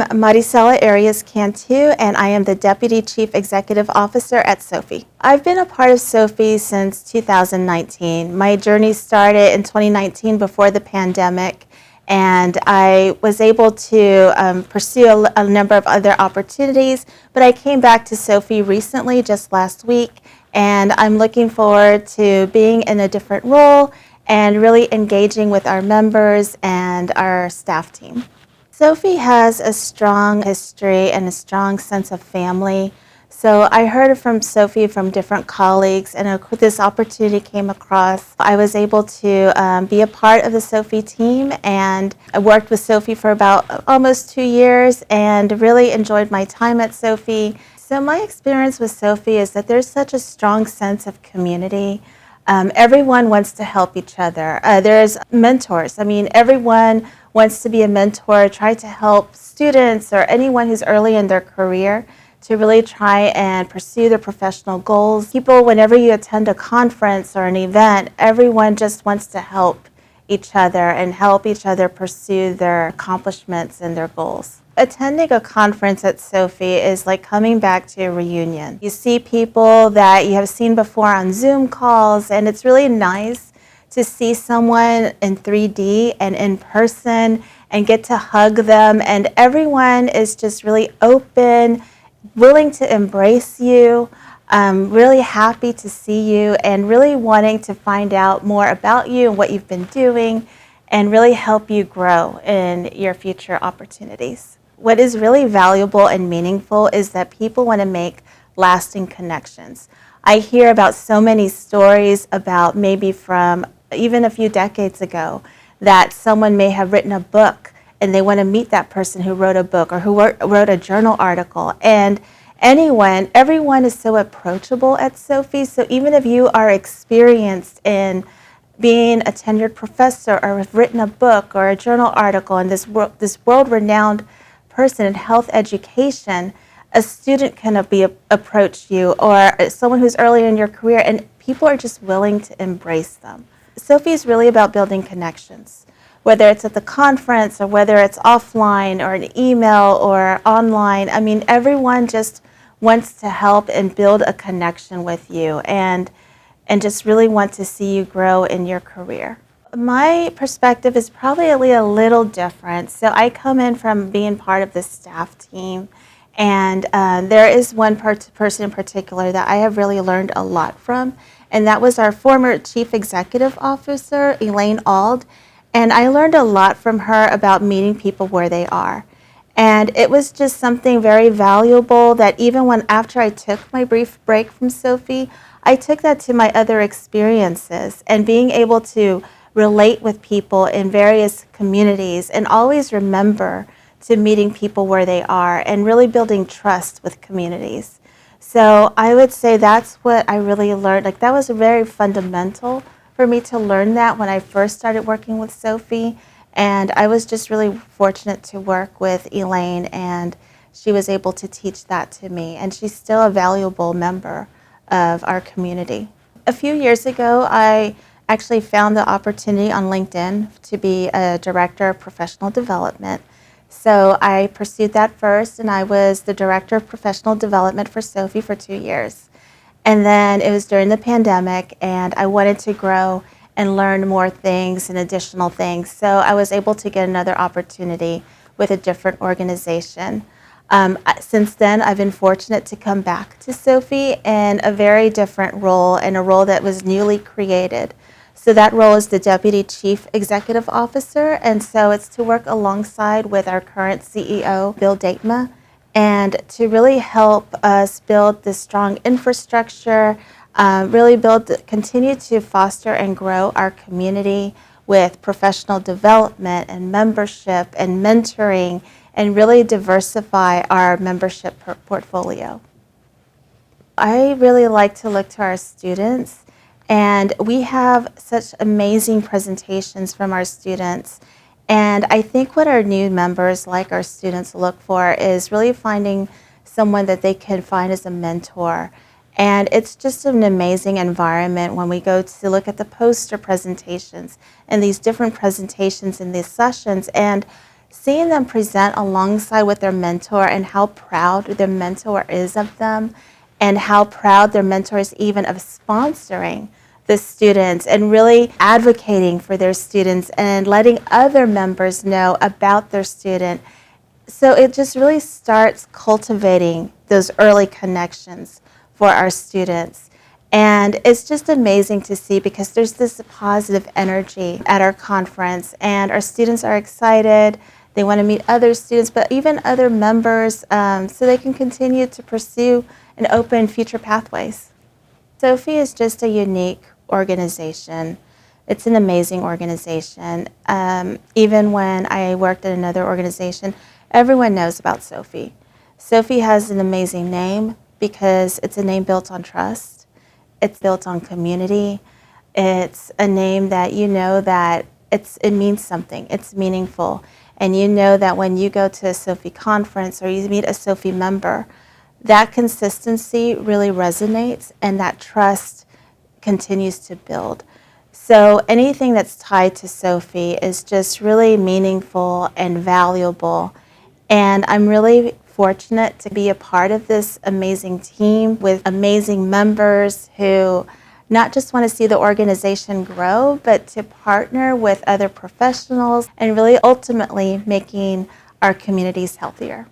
am Marisela Arias Cantu, and I am the Deputy Chief Executive Officer at SOFI. I've been a part of SOFI since 2019. My journey started in 2019 before the pandemic, and I was able to pursue a number of other opportunities, but I came back to SOFI recently, just last week, and I'm looking forward to being in a different role and really engaging with our members and our staff team. SOFI has a strong history and a strong sense of family. So I heard from SOFI from different colleagues, and this opportunity came across. I was able to be a part of the SOFI team, and I worked with SOFI for about almost 2 years and really enjoyed my time at SOFI. So my experience with SOFI is that there's such a strong sense of community. Everyone wants to help each other. There's mentors. I mean, everyone wants to be a mentor, try to help students or anyone who's early in their career to really try and pursue their professional goals. People, whenever you attend a conference or an event, everyone just wants to help each other and help each other pursue their accomplishments and their goals. Attending a conference at SOFI is like coming back to a reunion. You see people that you have seen before on Zoom calls, and it's really nice to see someone in 3D and in person and get to hug them, and everyone is just really open, willing to embrace you, really happy to see you, and really wanting to find out more about you and what you've been doing and really help you grow in your future opportunities. What is really valuable and meaningful is that people want to make lasting connections. I hear about so many stories about maybe from even a few decades ago that someone may have written a book and they want to meet that person who wrote a book or who wrote a journal article. And everyone is so approachable at SOFI. So even if you are experienced in being a tenured professor or have written a book or a journal article and this world-renowned person in health education, a student can approach you or someone who's earlier in your career, and people are just willing to embrace them. SOFI is really about building connections, whether it's at the conference or whether it's offline or an email or online. I mean, everyone just wants to help and build a connection with you and just really want to see you grow in your career. My perspective is probably a little different. So I come in from being part of the staff team, and there is one person in particular that I have really learned a lot from, and that was our former Chief Executive Officer, Elaine Ald, and I learned a lot from her about meeting people where they are. And it was just something very valuable that even after I took my brief break from SOFI, I took that to my other experiences and being able to relate with people in various communities and always remember to meeting people where they are and really building trust with communities. So I would say that's what I really learned. Like, that was very fundamental for me to learn that when I first started working with SOFI. And I was just really fortunate to work with Elaine, and she was able to teach that to me. And she's still a valuable member of our community. A few years ago, I actually found the opportunity on LinkedIn to be a director of professional development. So I pursued that first, and I was the director of professional development for SOFI for 2 years. And then it was during the pandemic, and I wanted to grow and learn more things and additional things. So I was able to get another opportunity with a different organization. Since then, I've been fortunate to come back to SOFI in a very different role, and a role that was newly created. So that role is the Deputy Chief Executive Officer, and so it's to work alongside with our current CEO, Bill Datema, and to really help us build this strong infrastructure, continue to foster and grow our community with professional development and membership and mentoring, and really diversify our membership portfolio. I really like to look to our students, and we have such amazing presentations from our students. And I think what our new members, like our students, look for is really finding someone that they can find as a mentor. And it's just an amazing environment when we go to look at the poster presentations and these different presentations in these sessions. And seeing them present alongside with their mentor and how proud their mentor is of them and how proud their mentor is even of sponsoring the students and really advocating for their students and letting other members know about their student. So it just really starts cultivating those early connections for our students. And it's just amazing to see because there's this positive energy at our conference, and our students are excited. They want to meet other students, but even other members, so they can continue to pursue and open future pathways. SOFI is just a unique organization. It's an amazing organization. Even when I worked at another organization, everyone knows about SOFI. SOFI has an amazing name because it's a name built on trust. It's built on community. It's a name that you know that it means something. It's meaningful. And you know that when you go to a SOFI conference or you meet a SOFI member, that consistency really resonates and that trust continues to build. So anything that's tied to SOFI is just really meaningful and valuable. And I'm really fortunate to be a part of this amazing team with amazing members who not just want to see the organization grow, but to partner with other professionals and really ultimately making our communities healthier.